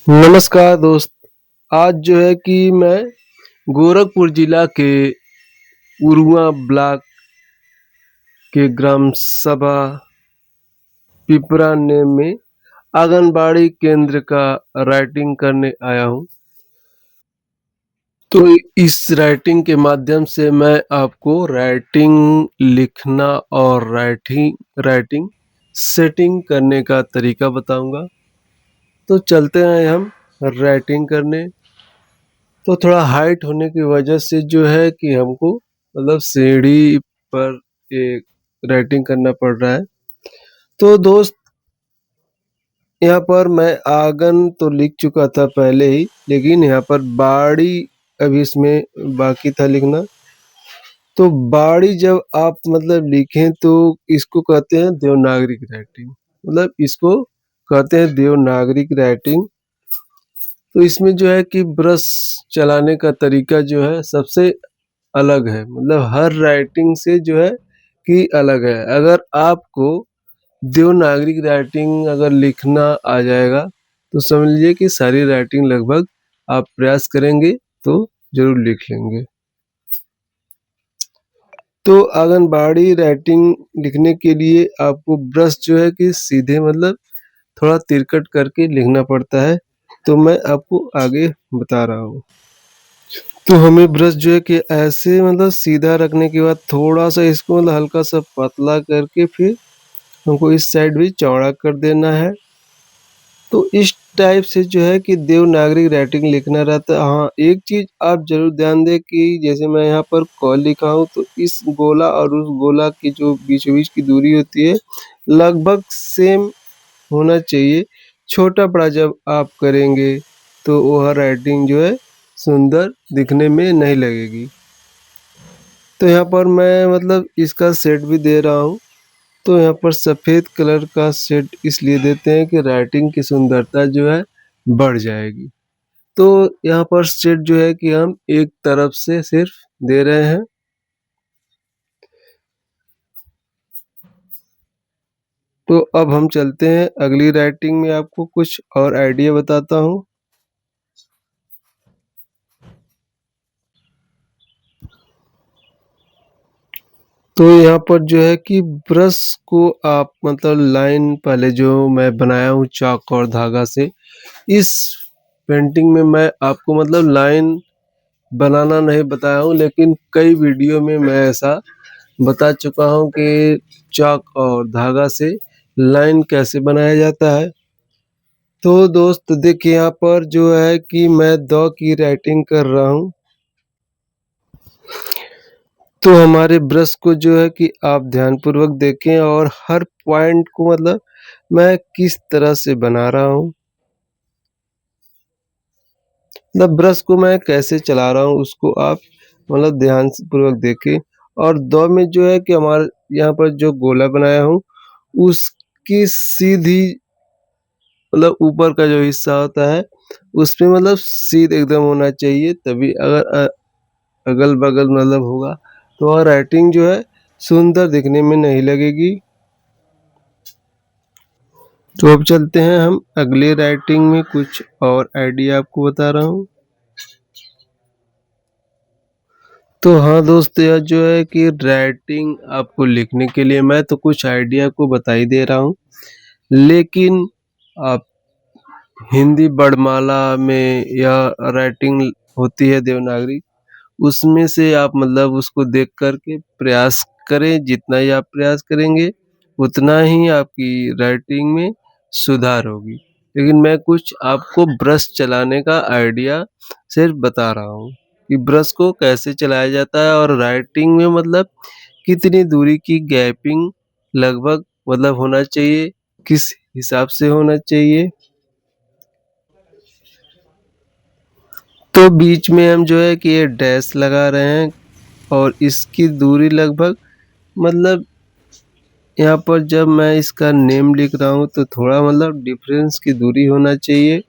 नमस्कार दोस्त। आज जो है कि मैं गोरखपुर जिला के उरुआ ब्लॉक के ग्राम सभा पिपराने में आंगनबाड़ी केंद्र का राइटिंग करने आया हूँ। तो इस राइटिंग के माध्यम से मैं आपको राइटिंग लिखना और राइटिंग राइटिंग सेटिंग करने का तरीका बताऊंगा। तो चलते हैं हम राइटिंग करने। तो थोड़ा हाइट होने की वजह से जो है कि हमको मतलब सीढ़ी पर एक राइटिंग करना पड़ रहा है। तो दोस्त, यहाँ पर मैं आंगन तो लिख चुका था पहले ही, लेकिन यहाँ पर बाड़ी अभी इसमें बाकी था लिखना। तो बाड़ी जब आप मतलब लिखें तो इसको कहते हैं देवनागरी राइटिंग, मतलब इसको कहते हैं देवनागरी राइटिंग। तो इसमें जो है कि ब्रश चलाने का तरीका जो है सबसे अलग है, मतलब हर राइटिंग से जो है कि अलग है। अगर आपको देवनागरी राइटिंग अगर लिखना आ जाएगा तो समझ लीजिए कि सारी राइटिंग लगभग आप प्रयास करेंगे तो जरूर लिख लेंगे। तो आंगनबाड़ी राइटिंग लिखने के लिए आपको ब्रश जो है कि सीधे मतलब थोड़ा तिरकट करके लिखना पड़ता है। तो मैं आपको आगे बता रहा हूँ। तो हमें ब्रश जो है कि ऐसे मतलब सीधा रखने के बाद थोड़ा सा इसको मतलब हल्का सा पतला करके फिर हमको इस साइड भी चौड़ा कर देना है। तो इस टाइप से जो है कि देवनागरी राइटिंग लिखना रहता है। हाँ, एक चीज आप जरूर ध्यान दें कि जैसे मैं यहाँ पर क लिखा हूँ तो इस गोला और उस गोला की जो बीचों बीच की दूरी होती है लगभग सेम होना चाहिए। छोटा बड़ा जब आप करेंगे तो वह राइटिंग जो है सुंदर दिखने में नहीं लगेगी। तो यहाँ पर मैं मतलब इसका सेट भी दे रहा हूँ। तो यहाँ पर सफ़ेद कलर का सेट इसलिए देते हैं कि राइटिंग की सुंदरता जो है बढ़ जाएगी। तो यहाँ पर सेट जो है कि हम एक तरफ से सिर्फ दे रहे हैं। तो अब हम चलते हैं अगली राइटिंग में, आपको कुछ और आइडिया बताता हूँ। तो यहाँ पर जो है कि ब्रश को आप मतलब लाइन पहले जो मैं बनाया हूँ चाक और धागा से, इस पेंटिंग में मैं आपको मतलब लाइन बनाना नहीं बताया हूँ, लेकिन कई वीडियो में मैं ऐसा बता चुका हूँ कि चाक और धागा से लाइन कैसे बनाया जाता है। तो दोस्त देखिए, यहाँ पर जो है कि मैं द की राइटिंग कर रहा हूँ। तो हमारे ब्रश को जो है कि आप ध्यानपूर्वक देखें और हर पॉइंट को मतलब मैं किस तरह से बना रहा हूँ, मतलब ब्रश को मैं कैसे चला रहा हूँ उसको आप मतलब ध्यान से पूर्वक देखें। और दो में जो है कि हमारे यहाँ पर जो गोला बनाया हूँ उसकी सीधी मतलब ऊपर का जो हिस्सा होता है उसमें मतलब सीध एकदम होना चाहिए, तभी अगर अगल बगल मतलब होगा तो वह राइटिंग जो है सुंदर दिखने में नहीं लगेगी। तो अब चलते हैं हम अगले राइटिंग में, कुछ और आइडिया आपको बता रहा हूँ। तो हाँ दोस्त, यह जो है कि राइटिंग आपको लिखने के लिए मैं तो कुछ आइडिया आपको बता ही दे रहा हूँ, लेकिन आप हिंदी वर्णमाला में यह राइटिंग होती है देवनागरी, उसमें से आप मतलब उसको देख कर के प्रयास करें। जितना ही आप प्रयास करेंगे उतना ही आपकी राइटिंग में सुधार होगी। लेकिन मैं कुछ आपको ब्रश चलाने का आइडिया सिर्फ बता रहा हूँ कि ब्रश को कैसे चलाया जाता है और राइटिंग में मतलब कितनी दूरी की गैपिंग लगभग मतलब होना चाहिए, किस हिसाब से होना चाहिए। तो बीच में हम जो है कि ये डैश लगा रहे हैं और इसकी दूरी लगभग मतलब यहाँ पर जब मैं इसका नेम लिख रहा हूँ तो थोड़ा मतलब डिफरेंस की दूरी होना चाहिए।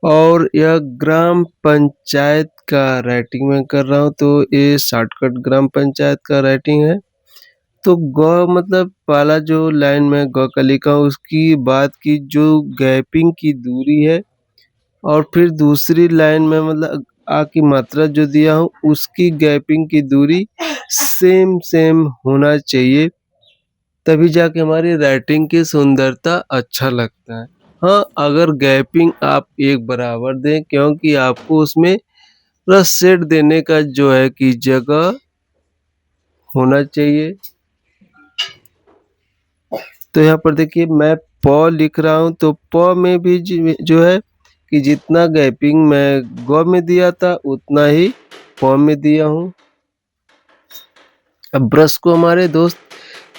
और यह ग्राम पंचायत का राइटिंग में कर रहा हूँ, तो ये शॉर्टकट ग्राम पंचायत का राइटिंग है। तो ग मतलब पहला जो लाइन में ग का लिखा हूँ उसकी बाद की जो गैपिंग की दूरी है और फिर दूसरी लाइन में मतलब आ की मात्रा जो दिया हूँ उसकी गैपिंग की दूरी सेम होना चाहिए, तभी जाके हमारी राइटिंग की सुंदरता अच्छा लगता है। हाँ, अगर गैपिंग आप एक बराबर दें क्योंकि आपको उसमें पूरा सेट देने का जो है कि जगह होना चाहिए। तो यहाँ पर देखिए मैं प लिख रहा हूँ तो प में भी जो है कि जितना गैपिंग मैं ग में दिया था उतना ही प में दिया हूँ। अब ब्रश को हमारे दोस्त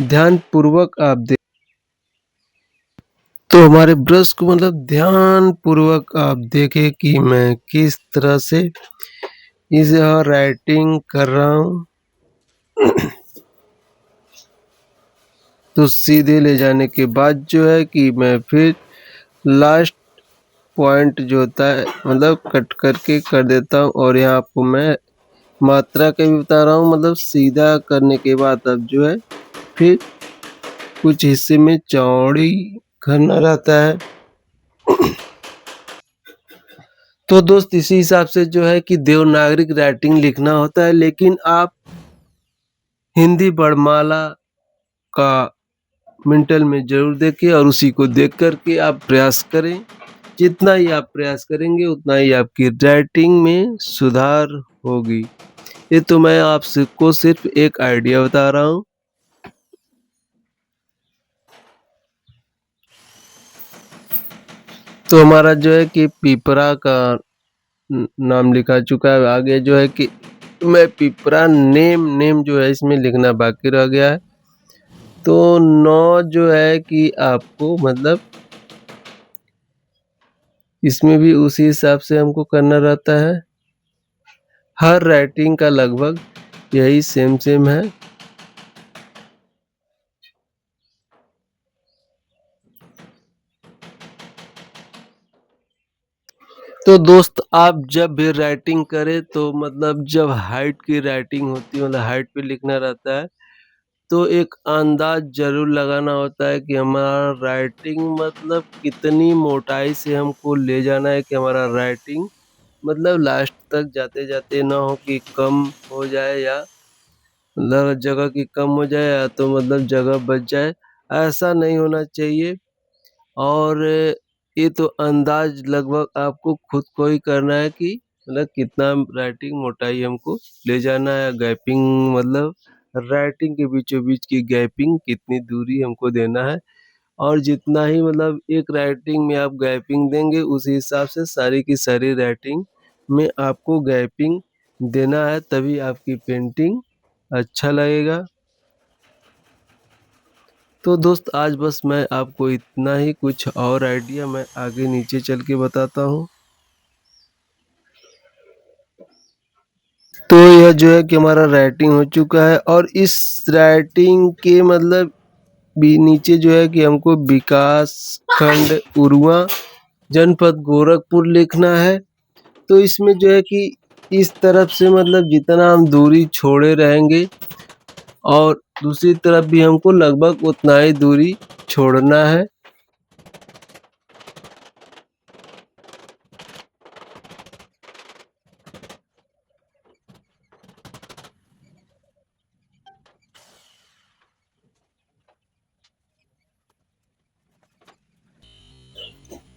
ध्यान पूर्वक आप दे, तो हमारे ब्रश को मतलब ध्यान पूर्वक आप देखें कि मैं किस तरह से इस राइटिंग कर रहा हूँ। तो सीधे ले जाने के बाद जो है कि मैं फिर लास्ट पॉइंट जो होता है मतलब कट करके कर देता हूँ और यहाँ आपको मैं मात्रा का भी बता रहा हूँ, मतलब सीधा करने के बाद अब जो है फिर कुछ हिस्से में चौड़ी करना रहता है। तो दोस्त इसी हिसाब से जो है कि देवनागरिक राइटिंग लिखना होता है, लेकिन आप हिंदी वर्णमाला का मिंटल में जरूर देखें और उसी को देख करके आप प्रयास करें। जितना ही आप प्रयास करेंगे उतना ही आपकी राइटिंग में सुधार होगी। ये तो मैं आपको सिर्फ एक आइडिया बता रहा हूँ। तो हमारा जो है कि पिपरा का नाम लिखा चुका है। आगे जो है कि मैं पिपरा नेम जो है इसमें लिखना बाकी रह गया है। तो 9 जो है कि आपको मतलब इसमें भी उसी हिसाब से हमको करना रहता है। हर राइटिंग का लगभग यही सेम है। तो दोस्त आप जब भी राइटिंग करें तो मतलब जब हाइट की राइटिंग होती है मतलब हाइट पे लिखना रहता है तो एक अंदाज जरूर लगाना होता है कि हमारा राइटिंग मतलब कितनी मोटाई से हमको ले जाना है कि हमारा राइटिंग मतलब लास्ट तक जाते जाते ना हो कि कम हो जाए या मतलब जगह की कम हो जाए या तो मतलब जगह बच जाए, ऐसा नहीं होना चाहिए। और ये तो अंदाज लगभग आपको खुद को ही करना है कि मतलब कितना राइटिंग मोटाई हमको ले जाना है, गैपिंग मतलब राइटिंग के बीचों बीच की गैपिंग कितनी दूरी हमको देना है। और जितना ही मतलब एक राइटिंग में आप गैपिंग देंगे उसी हिसाब से सारी की सारी राइटिंग में आपको गैपिंग देना है, तभी आपकी पेंटिंग अच्छा लगेगा। तो दोस्त आज बस मैं आपको इतना ही, कुछ और आइडिया मैं आगे नीचे चल के बताता हूँ। तो यह जो है कि हमारा राइटिंग हो चुका है और इस राइटिंग के मतलब भी नीचे जो है कि हमको विकास खंड उरुआ जनपद गोरखपुर लिखना है। तो इसमें जो है कि इस तरफ से मतलब जितना हम दूरी छोड़े रहेंगे और दूसरी तरफ भी हमको लगभग उतना ही दूरी छोड़ना है।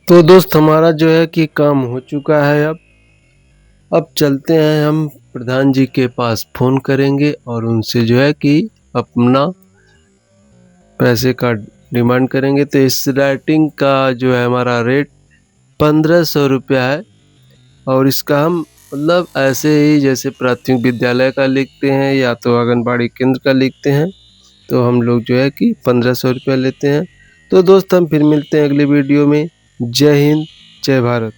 तो दोस्त हमारा जो है कि काम हो चुका है। अब चलते हैं, हम प्रधान जी के पास फोन करेंगे और उनसे जो है कि अपना पैसे का डिमांड करेंगे। तो इस राइटिंग का जो है हमारा रेट 1500 रुपया है और इसका हम मतलब ऐसे ही जैसे प्राथमिक विद्यालय का लिखते हैं या तो आंगनबाड़ी केंद्र का लिखते हैं तो हम लोग जो है कि 1500 रुपया लेते हैं। तो दोस्त हम फिर मिलते हैं अगले वीडियो में। जय हिंद, जय भारत।